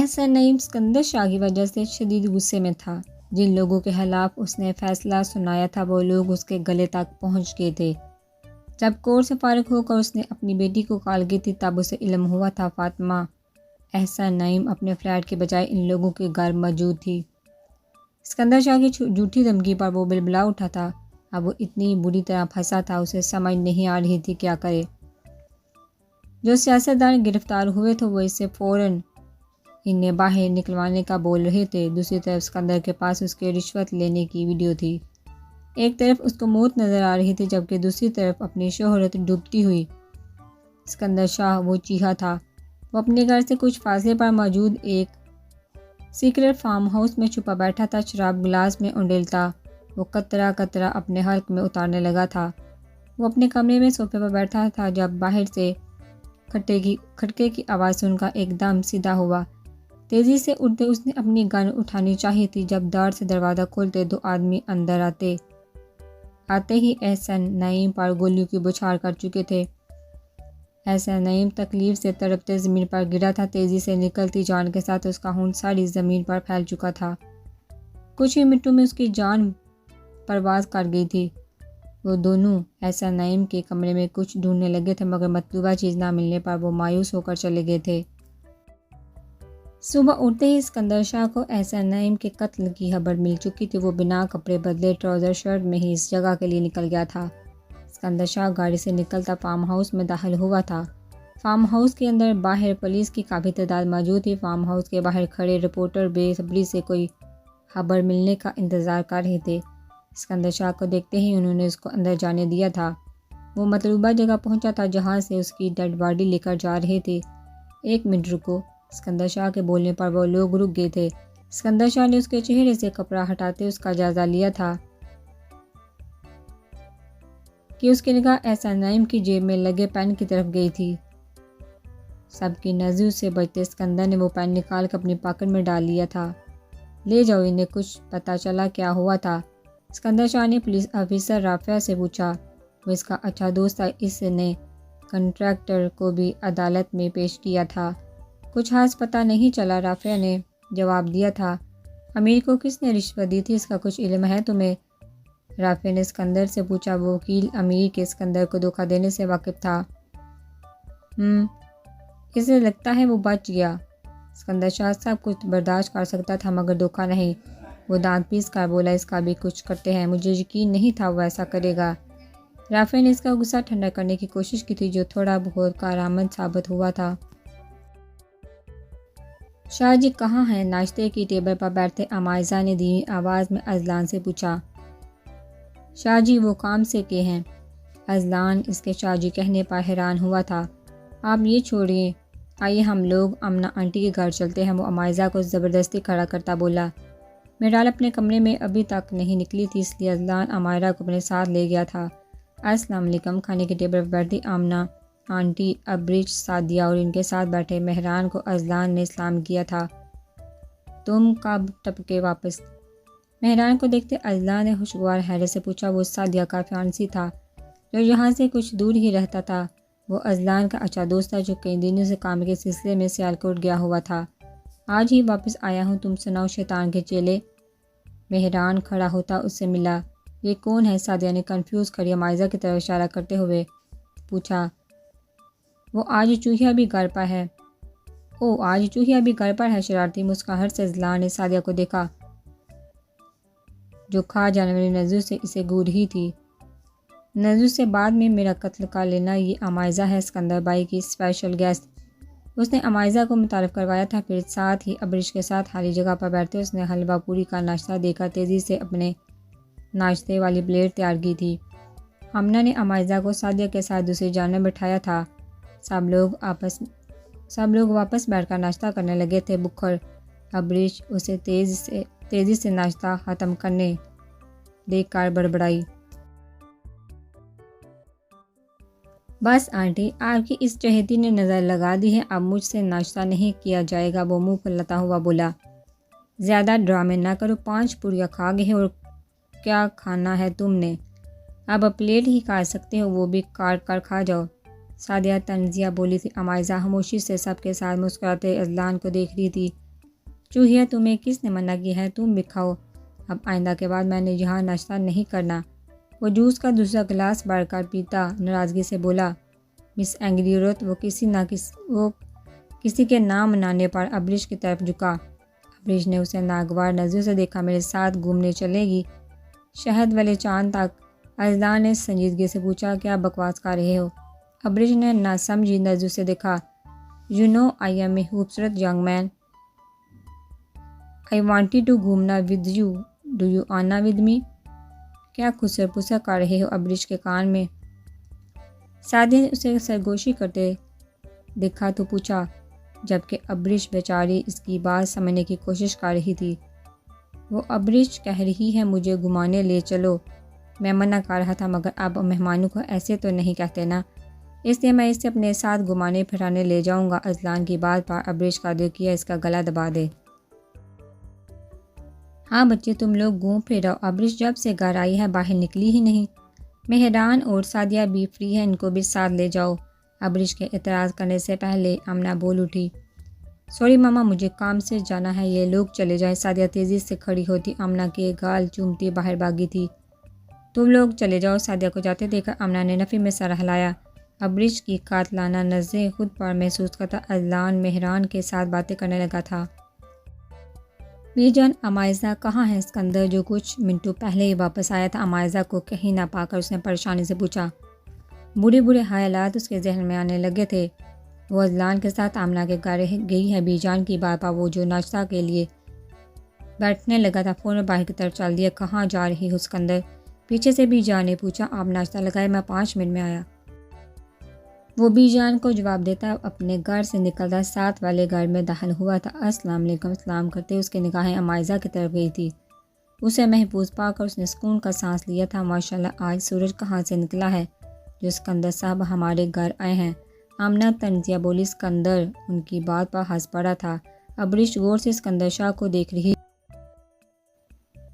احسان نعیم اسکندر شاہ کی وجہ سے شدید غصے میں تھا۔ جن لوگوں کے خلاف اس نے فیصلہ سنایا تھا وہ لوگ اس کے گلے تک پہنچ گئے تھے۔ جب کورٹ سے فارغ ہو کر اس نے اپنی بیٹی کو کال کی تھی تب اسے علم ہوا تھا فاطمہ احسان نعیم اپنے فلیٹ کے بجائے ان لوگوں کے گھر موجود تھی۔ اسکندر شاہ کی جھوٹی دھمکی پر وہ بلبلا اٹھا تھا۔ اب وہ اتنی بری طرح پھنسا تھا اسے سمجھ نہیں آ رہی تھی کیا کرے۔ جو سیاستدان گرفتار ہوئے تھے وہ اسے فوراً انہیں باہر نکلوانے کا بول رہے تھے۔ دوسری طرف اسکندر کے پاس اس کے رشوت لینے کی ویڈیو تھی۔ ایک طرف اس کو موت نظر آ رہی تھی جبکہ دوسری طرف اپنی شہرت ڈوبتی ہوئی۔ اسکندر شاہ وہ چیخا تھا۔ وہ اپنے گھر سے کچھ فاصلے پر موجود ایک سیکرٹ فارم ہاؤس میں چھپا بیٹھا تھا، شراب گلاس میں انڈیلتا وہ قطرہ قطرہ اپنے حلق میں اتارنے لگا تھا۔ وہ اپنے کمرے میں صوفے پر بیٹھا تھا جب باہر سے کھٹکے کی آواز سن کر ایک دم سیدھا ہوا۔ تیزی سے اٹھتے اس نے اپنی گن اٹھانی چاہی تھی جب دار سے دروازہ کھولتے دو آدمی اندر آتے ہی احسان نعیم پر گولیوں کی بوچھار کر چکے تھے۔ احسان نعیم تکلیف سے تڑپتے زمین پر گرا تھا۔ تیزی سے نکلتی جان کے ساتھ اس کا خون ساری زمین پر پھیل چکا تھا۔ کچھ ہی منٹوں میں اس کی جان پرواز کر گئی تھی۔ وہ دونوں احسان نعیم کے کمرے میں کچھ ڈھونڈنے لگے تھے مگر مطلوبہ چیز نہ ملنے پر وہ مایوس ہو کر چلے گئے تھے۔ صبح اٹھتے ہی اسکندر شاہ کو احسان نعیم کے قتل کی خبر مل چکی تھی۔ وہ بنا کپڑے بدلے ٹراؤزر شرٹ میں ہی اس جگہ کے لیے نکل گیا تھا۔ اسکندر شاہ گاڑی سے نکلتا فارم ہاؤس میں داخل ہوا تھا۔ فارم ہاؤس کے اندر باہر پولیس کی کافی تعداد موجود تھی۔ فارم ہاؤس کے باہر کھڑے رپورٹر بے صبری سے کوئی خبر ملنے کا انتظار کر رہے تھے۔ اسکندر شاہ کو دیکھتے ہی انہوں نے اس کو اندر جانے دیا تھا۔ وہ مطلوبہ جگہ پہنچا تھا جہاں سے اس کی ڈیڈ باڈی لے کر جا رہے تھے۔ ایک منٹ رکو، اسکندر شاہ کے بولنے پر وہ لوگ رک گئے تھے۔ اسکندر شاہ نے اس کے چہرے سے کپڑا ہٹاتے اس کا جائزہ لیا تھا کہ اس کی نگاہ احسان نعیم کی جیب میں لگے پین کی طرف گئی تھی۔ سب کی نظروں سے بچتے اسکندر نے وہ پین نکال کر اپنی پاکٹ میں ڈال لیا تھا۔ لے جاؤ انہیں، کچھ پتہ چلا کیا ہوا تھا؟ اسکندر شاہ نے پولیس آفیسر رافعہ سے پوچھا۔ وہ اس کا اچھا دوست تھا، اس نے کنٹریکٹر کو بھی عدالت میں پیش کیا تھا۔ کچھ خاص پتہ نہیں چلا، رافعہ نے جواب دیا تھا۔ امیر کو کس نے رشوت دی تھی، اس کا کچھ علم ہے تمہیں؟ رافعہ نے اسکندر سے پوچھا۔ وہ وکیل امیر کے اسکندر کو دھوکہ دینے سے واقف تھا۔ اسے لگتا ہے وہ بچ گیا۔ اسکندر شاہ سب کچھ برداشت کر سکتا تھا مگر دھوکہ نہیں۔ وہ دانت پیس کر بولا، اس کا بھی کچھ کرتے ہیں، مجھے یقین نہیں تھا وہ ایسا کرے گا۔ رافعہ نے اس کا غصہ ٹھنڈا کرنے کی کوشش کی تھی جو تھوڑا بہت کارآمد ثابت ہوا تھا۔ شاہ جی کہاں ہیں؟ ناشتے کی ٹیبل پر بیٹھتے عمائزہ نے دھیمی آواز میں اذلان سے پوچھا۔ شاہ جی وہ کام سے کے ہیں۔ اذلان اس کے شاہ جی کہنے پر حیران ہوا تھا۔ آپ یہ چھوڑیے، آئیے ہم لوگ امنہ آنٹی کے گھر چلتے ہیں، وہ عمائزہ کو زبردستی کھڑا کرتا بولا۔ میرال اپنے کمرے میں ابھی تک نہیں نکلی تھی اس لیے اذلان عمائرہ کو اپنے ساتھ لے گیا تھا۔ السلام علیکم۔ کھانے کی ٹیبل پر بیٹھی آمنہ آنٹی، ابرچ، سعدیہ اور ان کے ساتھ بیٹھے مہران کو اذلان نے سلام کیا تھا۔ تم کب ٹپکے واپس؟ مہران کو دیکھتے اذلان نے خوشگوار حیرت سے پوچھا۔ وہ سعدیہ کا فیانسی تھا جو یہاں سے کچھ دور ہی رہتا تھا۔ وہ اذلان کا اچھا دوست تھا جو کئی دنوں سے کام کے سلسلے میں سیالکوٹ گیا ہوا تھا۔ آج ہی واپس آیا ہوں، تم سناؤ شیطان کے چیلے؟ مہران کھڑا ہوتا اس سے ملا۔ یہ کون ہے؟ سعدیہ نے کنفیوز کھڑی عمائزہ کی طرف اشارہ کرتے ہوئے پوچھا۔ وہ آج چوہیا بھی گھر پر ہے۔ آج چوہیا بھی گھر پر ہے؟ شرارتی مسکراہٹ سے اذلان نے سعدیہ کو دیکھا جو کھا جانے والی نظروں سے اسے گھور رہی تھی۔ نظروں سے بعد میں میرا قتل کر لینا، یہ عمائزہ ہے اسکندر بھائی کی اسپیشل گیسٹ۔ اس نے عمائزہ کو متعارف کروایا تھا، پھر ساتھ ہی ابرش کے ساتھ خالی جگہ پر بیٹھتے اس نے حلوہ پوری کا ناشتہ دے کر تیزی سے اپنے ناشتے والی پلیٹ تیار کی تھی۔ آمنہ نے عمائزہ کو سعدیہ کے ساتھ دوسری جانب بٹھایا تھا۔ سب لوگ واپس بیٹھ کر ناشتہ کرنے لگے تھے۔ بکھر ابرش اسے تیزی سے ناشتہ ختم کرنے دیکھ کر بڑبڑائی۔ بس آنٹی، آپ کی اس چہیتی نے نظر لگا دی ہے، اب مجھ سے ناشتہ نہیں کیا جائے گا، وہ منہ پھلاتا ہوا بولا۔ زیادہ ڈرامے نہ کرو، 5 پوریاں کھا گئے اور کیا کھانا ہے تم نے؟ اب پلیٹ ہی کاٹ سکتے ہو، وہ بھی کاٹ کر کھا جاؤ، سعدیہ تنزیہ بولی تھی۔ عمائزہ خاموشی سے سب کے ساتھ مسکراتے اذلان کو دیکھ رہی تھی۔ چوہیا تمہیں کس نے منع کیا ہے؟ تم بھی کھاؤ، اب آئندہ کے بعد میں نے یہاں ناشتہ نہیں کرنا۔ وہ جوس کا دوسرا گلاس بھر کر پیتا ناراضگی سے بولا۔ مس اینگریورتھ وہ کسی کے نام منانے پر ابریش کی طرف جھکا۔ ابریش نے اسے ناگوار نظروں سے دیکھا۔ میرے ساتھ گھومنے چلے گی؟ شہد والے چاند تک؟ اذلان نے سنجیدگی سے پوچھا۔ کیا بکواس کر رہے ہو؟ ابریش نے ناسمجھی نظروں سے دیکھا۔ You know I am a خوبصورت young man, I wanted to گھومنا ود یو، ڈو یو آنا ود می؟ کیا خسر پسر کر رہے ہو؟ ابریش کے کان میں سعدیہ نے اسے سرگوشی کرتے دیکھا تو پوچھا، جبکہ ابریش بیچاری اس کی بات سمجھنے کی کوشش کر رہی تھی۔ وہ ابریش کہہ رہی ہے مجھے گھمانے لے چلو، میں منع کر رہا تھا مگر اب مہمانوں کو ایسے تو نہیں کہتے نا، اس لیے میں اسے اپنے ساتھ گھمانے پھرانے لے جاؤں گا۔ اذلان کی بات پر ابریش کا دل کیا اس کا گلا دبا دے۔ ہاں بچے تم لوگ گھوم پھر رہو، ابریش جب سے گھر آئی ہے باہر نکلی ہی نہیں۔ مہران اور سعدیہ بھی فری ہے، ان کو بھی ساتھ لے جاؤ۔ ابریش کے اعتراض کرنے سے پہلے آمنہ بول اٹھی۔ سوری ماما مجھے کام سے جانا ہے، یہ لوگ چلے جائیں۔ سعدیہ تیزی سے کھڑی ہوتی آمنہ کے گال چومتی باہر بھاگی تھی۔ تم لوگ چلے جاؤ۔ سعدیہ کو جاتے دیکھ کر آمنہ نے نفی میں سر ہلایا۔ ابریش کی قاتلانہ نظریں خود پر محسوس کرتا اذلان مہران کے ساتھ باتیں کرنے لگا تھا۔ بی جان عمائزہ کہاں ہے؟ اسکندر جو کچھ منٹوں پہلے ہی واپس آیا تھا عمائزہ کو کہیں نہ پا کر اس نے پریشانی سے پوچھا۔ برے برے خیالات اس کے ذہن میں آنے لگے تھے۔ وہ اذلان کے ساتھ آمنہ کے گھر گئی ہے، بی جان کی بات پر وہ جو ناشتہ کے لیے بیٹھنے لگا تھا فوراً باہر کی طرف چل دیا۔ کہاں جا رہی ہو اسکندر؟ پیچھے سے بی جان نے پوچھا۔ آپ ناشتہ لگائے، میں 5 منٹ میں آیا۔ وہ بی جان کو جواب دیتا اپنے گھر سے نکلتا ساتھ والے گھر میں داخل ہوا تھا۔ السلام علیکم، سلام کرتے اس کی نگاہیں عمائزہ کی طرف گئی تھی۔ اسے محفوظ پا کر اس نے سکون کا سانس لیا تھا۔ ماشاءاللہ آج سورج کہاں سے نکلا ہے جو اسکندر صاحب ہمارے گھر آئے ہیں؟ آمنہ طنزیہ بولی۔ اسکندر ان کی بات پر ہنس پڑا تھا۔ ابریش غور سے اسکندر شاہ کو دیکھ رہی۔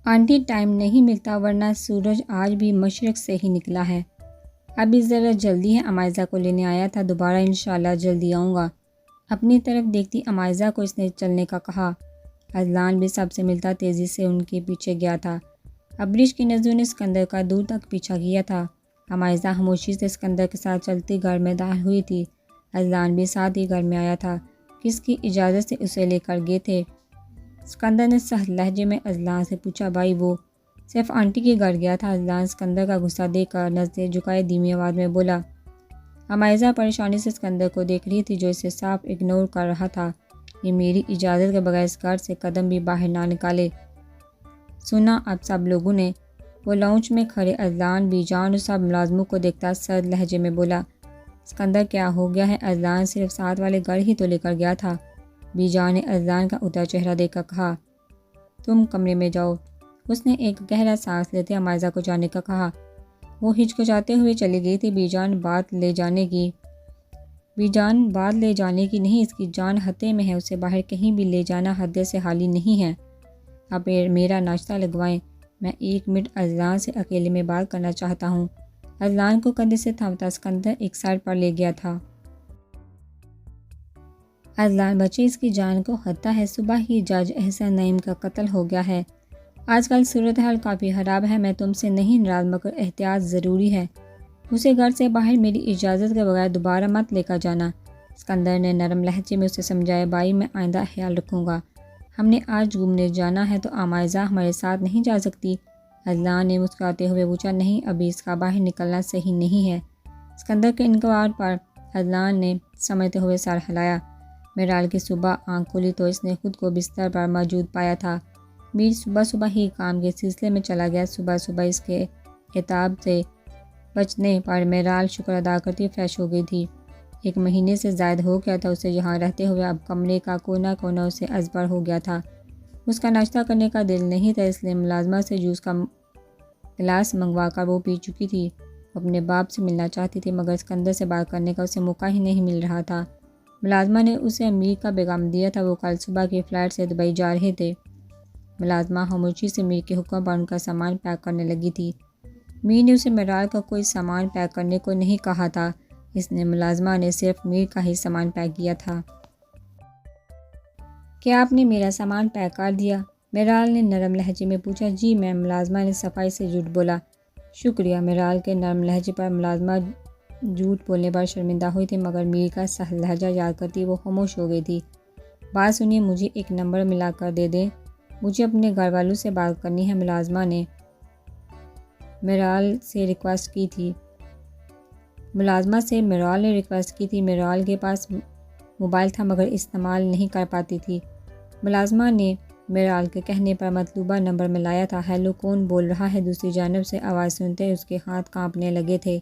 آنٹی ٹائم نہیں ملتا ورنہ سورج آج بھی مشرق سے ہی نکلا ہے۔ ابھی ذرا جلدی ہے، عمائزہ کو لینے آیا تھا، دوبارہ انشاءاللہ جلدی آؤں گا۔ اپنی طرف دیکھتی عمائزہ کو اس نے چلنے کا کہا۔ اذلان بھی سب سے ملتا تیزی سے ان کے پیچھے گیا تھا۔ ابریش کی نظروں نے اسکندر کا دور تک پیچھا کیا تھا۔ عمائزہ خاموشی سے اسکندر کے ساتھ چلتی گھر میں داخل ہوئی تھی۔ اذلان بھی ساتھ ہی گھر میں آیا تھا۔ کس کی اجازت سے اسے لے کر گئے تھے؟ اسکندر نے سخت لہجے میں اذلان سے پوچھا۔ بھائی وہ صرف آنٹی کے گھر گیا تھا۔ اذلان اسکندر کا غصہ دیکھ کر نظریں جھکائے دھیمی آواز میں بولا۔ عمائزہ پریشانی سے اسکندر کو دیکھ رہی تھی جو اسے صاف اگنور کر رہا تھا۔ یہ میری اجازت کے بغیر اس گھر سے قدم بھی باہر نہ نکالے۔ سنا اب سب لوگوں نے؟ وہ لاؤنج میں کھڑے اذلان، بی جان اور سب ملازموں کو دیکھتا سرد لہجے میں بولا۔ اسکندر کیا ہو گیا ہے؟ اذلان صرف ساتھ والے گھر ہی تو لے کر گیا تھا۔ بی جان نے اذلان کا ادھر چہرہ دیکھ کر کہا۔ تم کمرے میں جاؤ۔ اس نے ایک گہرا سانس لیتے عمائزہ کو جانے کا کہا۔ وہ ہچکچاتے ہوئے چلی گئی تھی۔ بی جان بات لے جانے کی نہیں، اس کی جان خطرے میں ہے، اسے باہر کہیں بھی لے جانا حد سے حالی نہیں ہے۔ اب میرا ناشتہ لگوائیں، میں 1 منٹ اذلان سے اکیلے میں بات کرنا چاہتا ہوں۔ اذلان کو کندھے سے تھامتا اسکندر ایک سائڈ پر لے گیا تھا۔ اذلان بچے اس کی جان کو خطرہ ہے، صبح ہی جج احسن نعیم کا قتل ہو گیا ہے، آج کل صورتحال کافی خراب ہے، میں تم سے نہیں ناراض مگر احتیاط ضروری ہے، اسے گھر سے باہر میری اجازت کے بغیر دوبارہ مت لے کر جانا۔ اسکندر نے نرم لہجے میں اسے سمجھایا۔ بھائی میں آئندہ خیال رکھوں گا، ہم نے آج گھومنے جانا ہے تو عمائزہ ہمارے ساتھ نہیں جا سکتی؟ اذلان نے مسکراتے ہوئے پوچھا۔ نہیں ابھی اس کا باہر نکلنا صحیح نہیں ہے۔ اسکندر کے انکار پر اذلان نے سمجھتے ہوئے سر ہلایا۔ میرال کی صبح آنکھ کھلی تو اس نے خود کو بستر پر موجود پایا تھا۔ میر صبح ہی کام کے سلسلے میں چلا گیا۔ صبح اس کے خطاب سے بچنے پر میرال شکر ادا کرتی فریش ہو گئی تھی۔ 1 مہینے سے زائد ہو گیا تھا اسے یہاں رہتے ہوئے، اب کمرے کا کونا کونا اسے ازبر ہو گیا تھا۔ اس کا ناشتہ کرنے کا دل نہیں تھا، اس لیے ملازمہ سے جوس کا گلاس منگوا کر وہ پی چکی تھی۔ وہ اپنے باپ سے ملنا چاہتی تھی مگر اسکندر سے بات کرنے کا اسے موقع ہی نہیں مل رہا تھا۔ ملازمہ نے اسے میر کا پیغام دیا تھا، وہ کل صبح کی فلائٹ سے دبئی جا رہے تھے۔ ملازمہ خاموشی سے میر کے حکم پر ان کا سامان پیک کرنے لگی تھی۔ میر نے اسے میرال کا کوئی سامان پیک کرنے کو نہیں کہا تھا، اس نے ملازمہ نے صرف میر کا ہی سامان پیک کیا تھا۔ کیا آپ نے میرا سامان پیک کر دیا؟ میرال نے نرم لہجے میں پوچھا۔ جی میم، ملازمہ نے صفائی سے جھوٹ بولا۔ شکریہ۔ میرال کے نرم لہجے پر ملازمہ جھوٹ بولنے پر شرمندہ ہوئی تھی، مگر میر کا سہل لہجہ یاد کرتی وہ خاموش ہو گئی تھی۔ بات سنیے، مجھے ایک نمبر ملا کر دے دیں، مجھے اپنے گھر والوں سے بات کرنی ہے، ملازمہ نے میرال سے ریکویسٹ کی تھی۔ میرال کے پاس موبائل تھا مگر استعمال نہیں کر پاتی تھی۔ ملازمہ نے میرال کے کہنے پر مطلوبہ نمبر ملایا تھا۔ ہیلو، کون بول رہا ہے؟ دوسری جانب سے آواز سنتے اس کے ہاتھ کانپنے لگے تھے،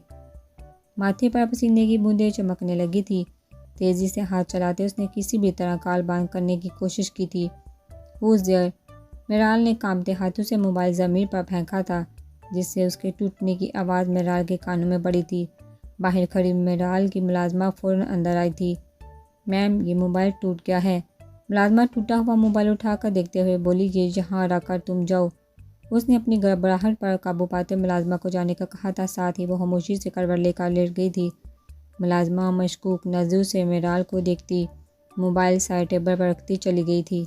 ماتھے پر پسینے کی بوندیں چمکنے لگی تھی۔ تیزی سے ہاتھ چلاتے اس نے کسی بھی طرح کال بند کرنے کی کوشش کی تھی۔ Whose their? میرال نے کانپتے ہاتھوں سے موبائل زمین پر پھینکا تھا، جس سے اس کے ٹوٹنے کی آواز میرال کے کانوں میں پڑی تھی۔ باہر کھڑی میرال کی ملازمہ فوراً اندر آئی تھی۔ میم، یہ موبائل ٹوٹ گیا ہے۔ ملازمہ ٹوٹا ہوا موبائل اٹھا کر دیکھتے ہوئے بولی، یہ یہاں رکھ کر تم جاؤ۔ اس نے اپنی گھبراہٹ پر قابو پاتے ملازمہ کو جانے کا کہا تھا، ساتھ ہی وہ خاموشی سے کروٹ لے کر لیٹ گئی تھی۔ ملازمہ مشکوک نظروں سے میرال کو دیکھتی موبائل سائڈ ٹیبل پر رکھتی چلی گئی تھی۔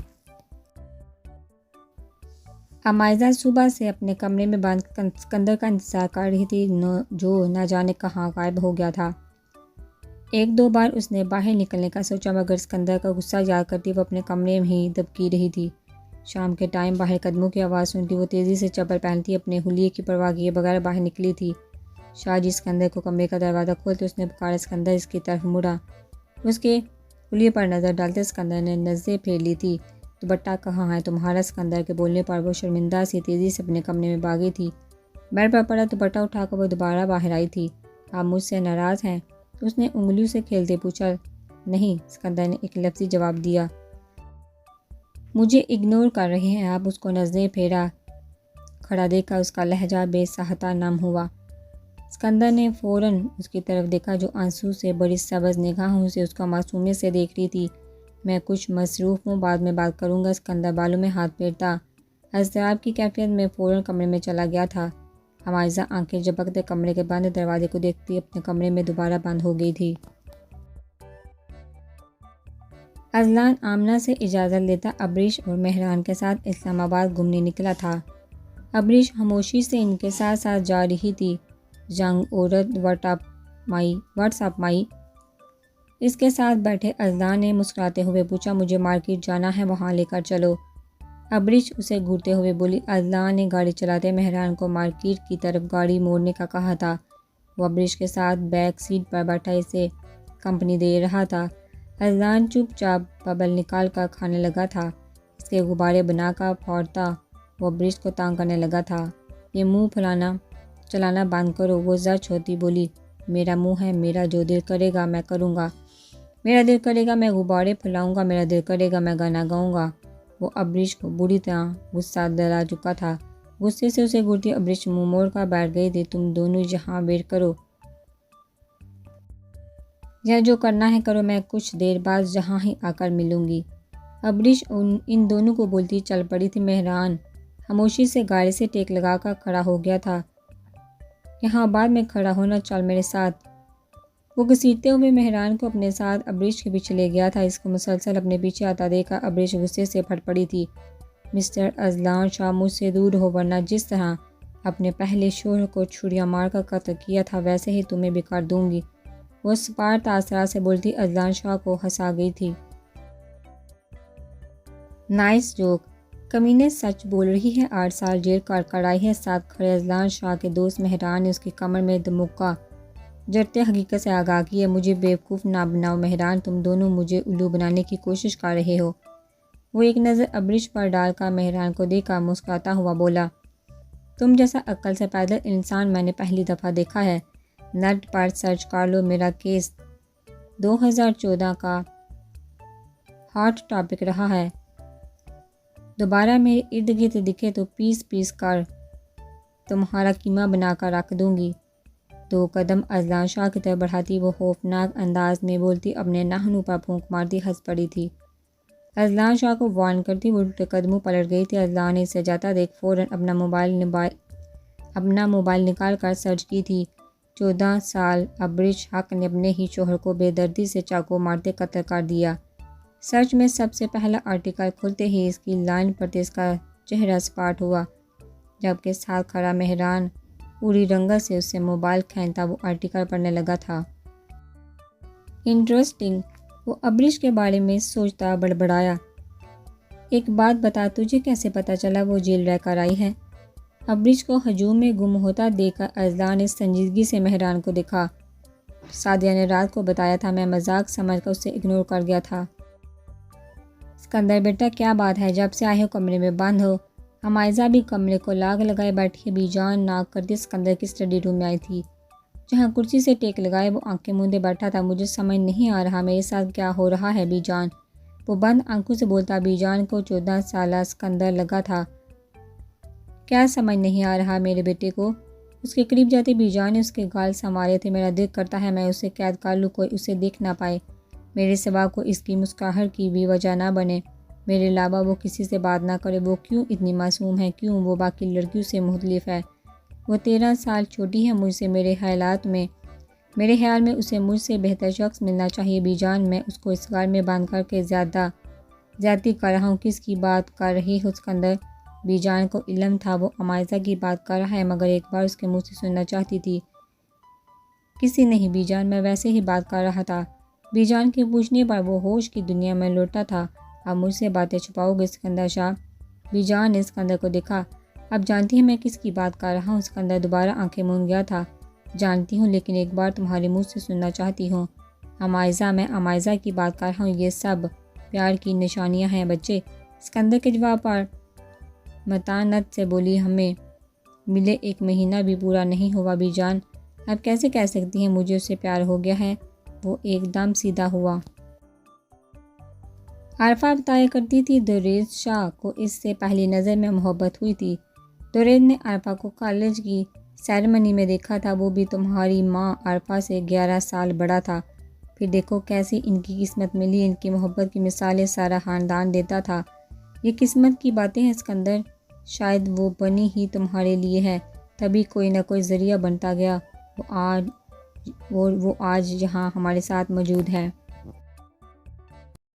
امائزہ صبح سے اپنے کمرے میں بند اسکندر کا انتظار کر رہی تھی، جو نہ جانے کہاں غائب ہو گیا تھا۔ ایک دو بار اس نے باہر نکلنے کا سوچا، مگر اسکندر کا غصہ یاد کرتی وہ اپنے کمرے میں ہی دبکی رہی تھی۔ شام کے ٹائم باہر قدموں کی آواز سنتی وہ تیزی سے چپل پہنتی اپنے حلیے کی پرواہ کیے بغیر باہر نکلی تھی۔ شاہ اسکندر کو کمرے کا دروازہ کھولتے اس نے پکارا، اسکندر! اس کی طرف مڑا۔ اس کے حلیے پر نظر ڈالتے اسکندر نے نظریں پھیر لی تھی۔ دوپٹہ کہاں ہے تمہارا؟ اسکندر کے بولنے پر وہ شرمندہ سی تیزی سے اپنے کمرے میں بھاگی تھی۔ بیڈ پر پڑا دوپٹہ اٹھا کر وہ دوبارہ باہر آئی تھی۔ آپ مجھ سے ناراض ہیں؟ اس نے انگلیوں سے کھیلتے پوچھا۔ نہیں، اسکندر نے ایک لفظی جواب دیا۔ مجھے اگنور کر رہے ہیں آپ؟ اس کو نظریں پھیرا کھڑا دیکھا اس کا لہجہ بے ساختہ نم ہوا۔ اسکندر نے فوراً اس کی طرف دیکھا، جو آنسو سے بڑی سبز نگاہوں سے اس کو معصومیت سے دیکھ رہی تھی۔ میں کچھ مصروف ہوں، بعد میں بات کروں گا۔ اسکندر بالوں میں ہاتھ پھیرتا اضطراب کی کیفیت میں فوراً کمرے میں چلا گیا تھا۔ امائزہ آنکھیں جھپکتے کمرے کے بند دروازے کو دیکھتی اپنے کمرے میں دوبارہ بند ہو گئی تھی۔ اذلان آمنہ سے اجازت لیتا ابریش اور مہران کے ساتھ اسلام آباد گھومنے نکلا تھا۔ ابریش خاموشی سے ان کے ساتھ ساتھ جا رہی تھی۔ ینگ عورت واٹس اپ مائی؟ اس کے ساتھ بیٹھے اذلان نے مسکراتے ہوئے پوچھا، مجھے مارکیٹ جانا ہے، وہاں لے کر چلو۔ ابریش اسے گھورتے ہوئے بولی۔ اذلان نے گاڑی چلاتے مہران کو مارکیٹ کی طرف گاڑی موڑنے کا کہا تھا۔ وہ ابریش کے ساتھ بیک سیٹ پر بیٹھا اسے کمپنی دے رہا تھا۔ اذلان چپ چاپ ببل نکال کر کھانے لگا تھا، اس کے غبارے بنا کر پھوڑتا وہ ابریش کو تانگ کرنے لگا تھا۔ یہ منہ چلانا بند کرو، وہ زرچ ہوتی بولی۔ میرا منہ ہے، میرا جو دل کرے گا میں کروں گا، میرا دل کرے گا میں غبارے پھیلاؤں گا، میرا دل کرے گا میں گانا گاؤں گا۔ وہ ابریش کو بری طرح غصہ دلا چکا تھا۔ غصے سے اسے گھورتی ابریش منہ موڑ کر بیٹھ گئی تھی۔ تم دونوں یہاں ویٹ کرو، یا جو کرنا ہے کرو، میں کچھ دیر بعد یہاں ہی آ کر ملوں گی۔ ابریش ان دونوں کو بولتی چل پڑی تھی۔ مہران خاموشی سے گاڑی سے ٹیک لگا کر کھڑا ہو گیا تھا۔ یہاں بعد میں کھڑا ہونا، چل میرے ساتھ۔ وہ گھسیٹتے ہوئے مہران کو اپنے ساتھ ابریش کے پیچھے لے گیا تھا۔ اس کو مسلسل اپنے پیچھے آتا دیکھ کر ابریش غصے سے پھٹ پڑی تھی۔ مسٹر اذلان شاہ، مجھ سے دور ہو، ورنہ جس طرح اپنے پہلے شوہر کو چھریاں مار کر قتل کیا تھا ویسے ہی تمہیں بھی کر دوں گی، وہ سپار تاثرات سے بولتی اذلان شاہ کو ہنسا گئی تھی۔ نائس جوک، کمینے سچ بول رہی ہے، 8 سال جیل کڑائی ہے۔ ساتھ کھڑے اذلان شاہ کے دوست مہران نے اس کی کمر میں دھمکا جڑتے حقیقت سے آگاہ کیا۔ مجھے بیوقوف نہ بناؤ مہران، تم دونوں مجھے الو بنانے کی کوشش کر رہے ہو۔ وہ ایک نظر ابریش پر ڈال کر مہران کو دیکھ کر مسکراتا ہوا بولا، تم جیسا عقل سے پیدل انسان میں نے پہلی دفعہ دیکھا ہے۔ نیٹ پر سرچ کر لو، میرا کیس 2014 کا ہاٹ ٹاپک رہا ہے۔ دوبارہ میرے ارد گرد دکھے تو پیس کر تمہارا قیمہ بنا کر رکھ دوں گی۔ 2 قدم اذلان شاہ کی طرف بڑھاتی وہ خوفناک انداز میں بولتی اپنے ناخنوں پر پھونک مارتی ہنس پڑی تھی۔ اذلان شاہ کو وارن کرتی وہ الٹے قدموں پلٹ گئی تھی۔ اذلان نے اسے جاتا دیکھ فوراً اپنا موبائل نکال کر سرچ کی تھی۔ 14 سال ابریش حق نے اپنے ہی شوہر کو بے دردی سے چاقو مارتے قتل کر دیا۔ سرچ میں سب سے پہلا آرٹیکل کھلتے ہی اس کی لائن پڑھتے اس کا چہرہ سپاٹ ہوا، جبکہ ساتھ کھڑا مہران پوری رنگت سے اس سے موبائل کھینچتا وہ آرٹیکل پڑھنے لگا تھا۔ انٹرسٹنگ، وہ ابریش کے بارے میں سوچتا بڑبڑایا۔ ایک بات بتا، تجھے کیسے پتہ چلا وہ جیل رہ کر آئی ہے؟ ابریش کو ہجوم میں گم ہوتا دیکھ کر اذلان نے سنجیدگی سے مہران کو دیکھا۔ سعدیہ نے رات کو بتایا تھا، میں مذاق سمجھ کر اسے اگنور کر گیا تھا۔ اسکندر بیٹا کیا بات ہے، جب سے آئے ہو کمرے میں بند ہو؟ حمائزہ بھی کمرے کو لاگ لگائے بیٹھی، بی جان ناک کرتی اسکندر کی اسٹڈی روم میں آئی تھی، جہاں کرسی سے ٹیک لگائے وہ آنکھیں موندے بیٹھا تھا۔ مجھے سمجھ نہیں آ رہا میرے ساتھ کیا ہو رہا ہے بی جان، وہ بند آنکھوں سے بولتا۔ بی جان کو 14 سالہ اسکندر لگا تھا۔ کیا سمجھ نہیں آ رہا میرے بیٹے کو؟ اس کے قریب جاتے بی جان نے اس کے گال سنوارے تھے۔ میرا دل کرتا ہے میں اسے قید کر لوں، کوئی اسے دیکھ نہ پائے، میرے سوا کوئی اس کی مسکراہٹ کی بھی وجہ نہ بنے، میرے علاوہ وہ کسی سے بات نہ کرے۔ وہ کیوں اتنی معصوم ہے؟ کیوں وہ باقی لڑکیوں سے مختلف ہے؟ وہ 13 سال چھوٹی ہے مجھ سے۔ میرے خیال میں اسے مجھ سے بہتر شخص ملنا چاہیے بی جان۔ میں اس کو اس گھر میں بند کر کے زیادتی کر رہا ہوں۔ کس کی بات کر رہی ہو اسکندر؟ بی جان کو علم تھا وہ حمائزہ کی بات کر رہا ہے، مگر ایک بار اس کے منہ سے سننا چاہتی تھی۔ کسی نہیں بی جان، میں ویسے ہی بات کر رہا تھا۔ بی جان کے پوچھنے پر وہ ہوش کی دنیا میں لوٹا تھا۔ اب مجھ سے باتیں چھپاؤ گے اسکندر شاہ؟ بی جان نے اسکندر کو دیکھا۔ اب جانتی ہے میں کس کی بات کر رہا ہوں؟ اسکندر دوبارہ آنکھیں موند گیا تھا۔ جانتی ہوں، لیکن ایک بار تمہارے منہ سے سننا چاہتی ہوں۔ حمائزہ، میں حمائزہ کی بات کر رہا ہوں۔ یہ سب پیار کی نشانیاں ہیں بچے۔ اسکندر کے جواب پر متانت سے بولی، ہمیں ملے 1 مہینہ بھی پورا نہیں ہوا بی جان، اب کیسے کہہ سکتی ہیں مجھے اس سے پیار ہو گیا ہے؟ وہ ایک دم سیدھا ہوا۔ عارفہ بتایا کرتی تھی دوریز شاہ کو اس سے پہلی نظر میں محبت ہوئی تھی۔ دوریز نے عارفہ کو کالج کی سیرمنی میں دیکھا تھا، وہ بھی تمہاری ماں عارفہ سے 11 سال بڑا تھا۔ پھر دیکھو کیسی ان کی قسمت ملی، ان کی محبت کی مثالیں سارا خاندان دیتا تھا۔ یہ قسمت کی باتیں ہیں اسکندر، شاید وہ بنی ہی تمہارے لیے ہے، تبھی کوئی نہ کوئی ذریعہ بنتا گیا، وہ آج یہاں ہمارے ساتھ موجود ہے۔